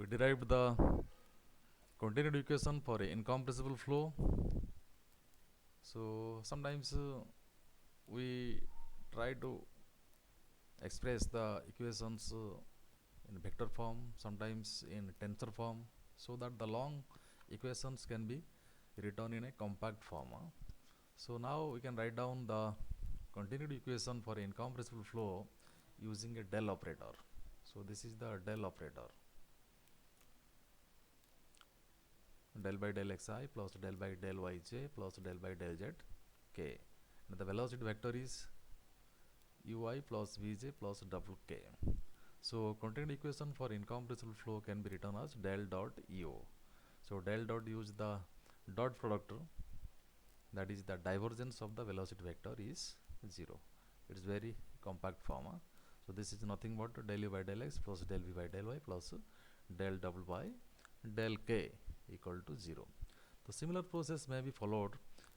we derived the continued equation for a incompressible flow. So sometimes we try to express the equations in vector form, sometimes in tensor form, so that the long equations can be written in a compact form. So now we can write down the continued equation for incompressible flow using a del operator. So this is the del operator. Del by del xi plus del by del yj plus del by del z k. And the velocity vector is ui plus vj plus double k. So continued equation for incompressible flow can be written as del dot eo. So del dot use the dot product, that is the divergence of the velocity vector is 0. It's very compact form. So this is nothing but del u by del x plus del v by del y plus del double by del k equal to 0. The similar process may be followed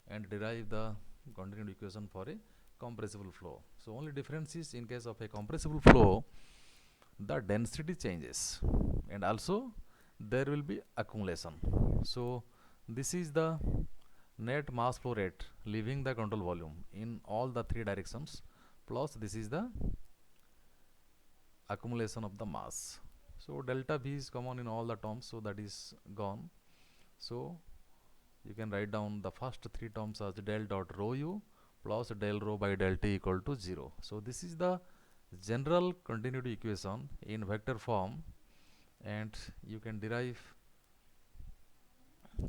and derive the continued equation for a compressible flow. So only difference is in case of a compressible flow, the density changes and also there will be accumulation. So this is the net mass flow rate leaving the control volume in all the three directions, plus this is the accumulation of the mass. So delta V is common in all the terms, so that is gone. So you can write down the first three terms as del dot rho u plus del rho by del t equal to 0. So this is the general continuity equation in vector form, and you can derive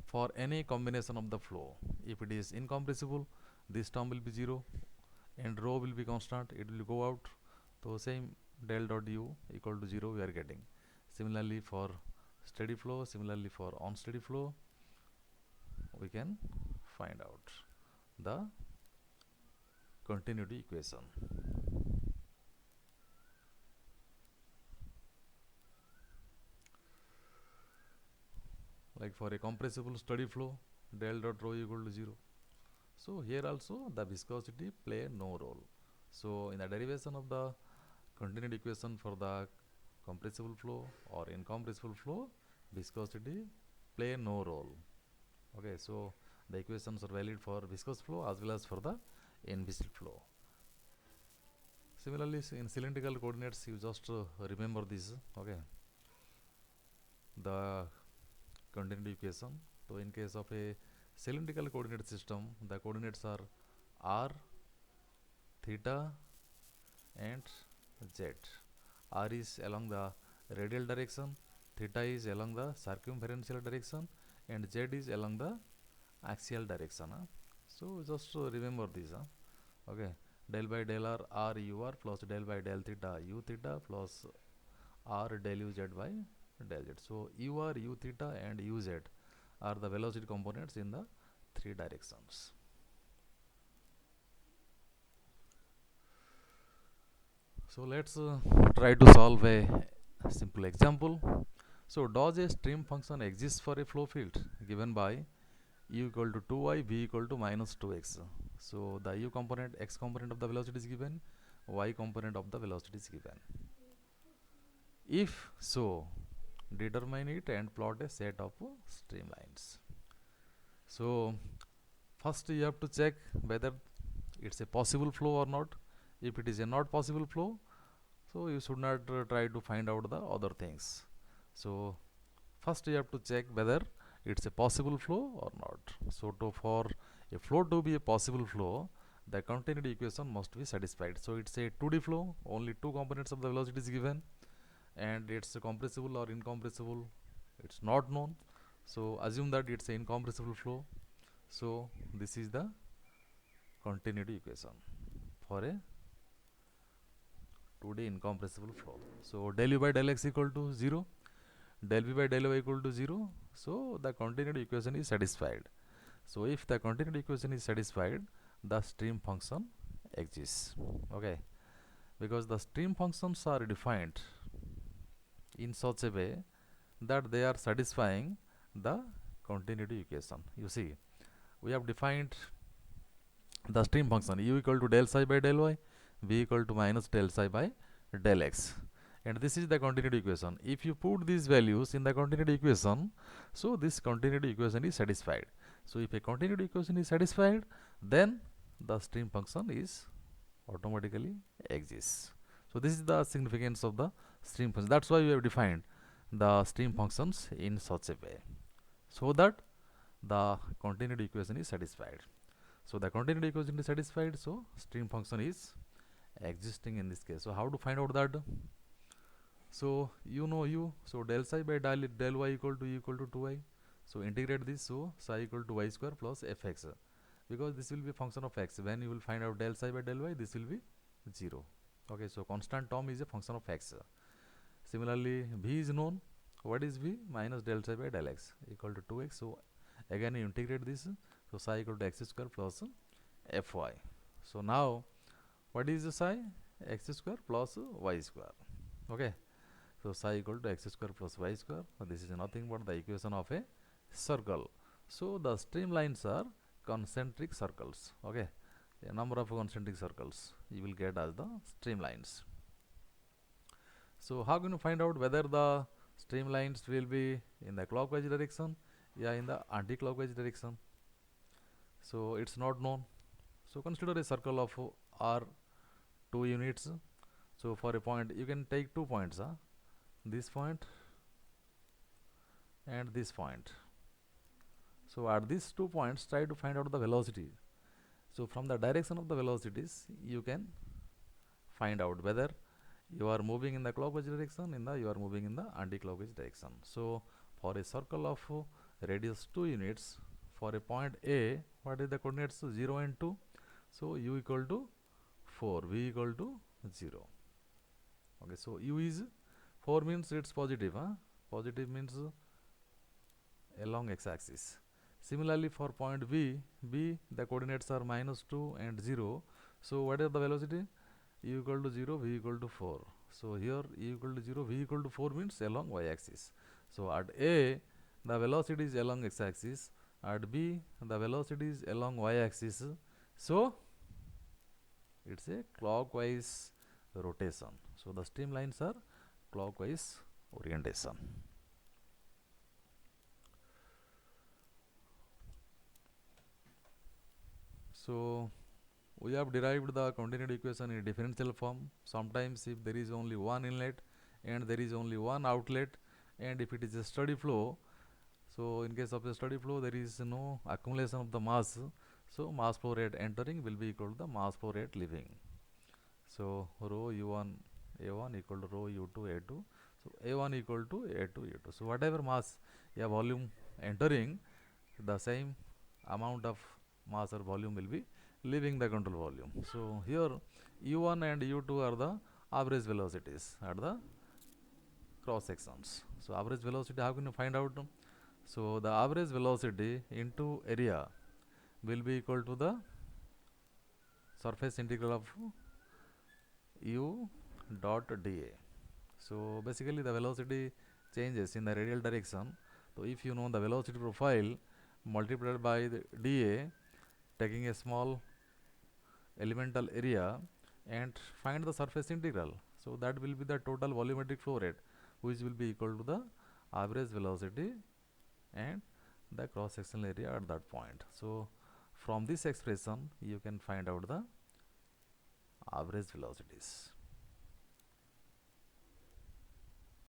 for any combination of the flow. If it is incompressible, this term will be 0 and rho will be constant, it will go out. So same del dot u equal to 0 we are getting. Similarly for steady flow, similarly for unsteady flow, we can find out the continuity equation. Like for a compressible steady flow, del dot rho equal to 0. So here also the viscosity play no role. So in the derivation of the continuity equation for the compressible flow or incompressible flow, viscosity play no role. Okay, so the equations are valid for viscous flow as well as for the inviscid flow. Similarly, in cylindrical coordinates, you just remember this. Okay, the continuity equation. So in case of a cylindrical coordinate system, the coordinates are r, theta and z. R is along the radial direction, theta is along the circumferential direction, and z is along the axial direction. So just remember this. Okay, del by del r u r plus del by del theta u theta plus r del u z by del z. So u r, u theta and u z are the velocity components in the three directions. So let's try to solve a simple example. So does a stream function exist for a flow field given by u equal to 2y, v equal to minus 2x? So the u component, x component of the velocity is given, y component of the velocity is given. If so, determine it and plot a set of streamlines. So first you have to check whether it's a possible flow or not. If it is a not possible flow, so you should not try to find out the other things. So first you have to check whether it's a possible flow or not. So for a flow to be a possible flow, the continuity equation must be satisfied. So it's a 2D flow, only two components of the velocity is given, and it's compressible or incompressible, it's not known. So assume that it's an incompressible flow. So this is the continuity equation for a 2D incompressible flow. So del u by del x equal to 0, del v by del y equal to 0. So the continuity equation is satisfied. So if the continuity equation is satisfied, the stream function exists. Okay, because the stream functions are defined in such a way that they are satisfying the continuity equation. You see, we have defined the stream function u equal to del psi by del y, v equal to minus del psi by del x, and this is the continuity equation. If you put these values in the continuity equation, so this continuity equation is satisfied. So if a continuity equation is satisfied, then the stream function is automatically exists. So this is the significance of the stream function. That's why we have defined the stream functions in such a way, so that the continuity equation is satisfied. So the continuity equation is satisfied, so stream function is existing in this case. So how to find out that? So you know so del psi by del y equal to 2y. So integrate this, so psi equal to y square plus fx, because this will be a function of x. When you will find out del psi by del y, this will be 0. Okay, so constant term is a function of x. Similarly, v is known. What is v? Minus del psi by del x equal to 2x. So again you integrate this, so psi equal to x square plus fy. So now what is the psi? X square plus y square. Okay, so psi equal to x square plus y square. So this is nothing but the equation of a circle. So the streamlines are concentric circles. Okay, a number of concentric circles you will get as the streamlines. So how can you find out whether the streamlines will be in the clockwise direction, yeah, in the anti-clockwise direction? So it's not known. So consider a circle of r 2 units. So for a point, you can take 2 points, this point and this point. So at these 2 points, try to find out the velocity. So from the direction of the velocities, you can find out whether you are moving in the clockwise direction, you are moving in the anti-clockwise direction. So for a circle of radius 2 units, for a point A, what is the coordinates? 0 and 2. So u equal to 4, v equal to 0. Okay, so u is 4 means it's positive. Positive means along x-axis. Similarly for point B, the coordinates are minus 2 and 0. So what is the velocity? U equal to 0, v equal to 4. So here u equal to 0, v equal to 4 means along y-axis. So at A, the velocity is along x-axis. At B, the velocity is along y-axis. So it's a clockwise rotation. So the streamlines are clockwise orientation. So we have derived the continuity equation in differential form. Sometimes if there is only one inlet and there is only one outlet, and if it is a steady flow, so in case of a steady flow there is no accumulation of the mass, so mass flow rate entering will be equal to the mass flow rate leaving. So rho u1 a1 equal to rho u2 a2. So a1 equal to a2 u2. So whatever mass volume entering, the same amount of mass or volume will be leaving the control volume. So here u1 and u2 are the average velocities at the cross sections. So average velocity, how can you find out? So the average velocity into area will be equal to the surface integral of u dot dA. So basically the velocity changes in the radial direction. So if you know the velocity profile multiplied by the dA, taking a small elemental area and find the surface integral. So that will be the total volumetric flow rate, which will be equal to the average velocity and the cross sectional area at that point. So from this expression you can find out the average velocities.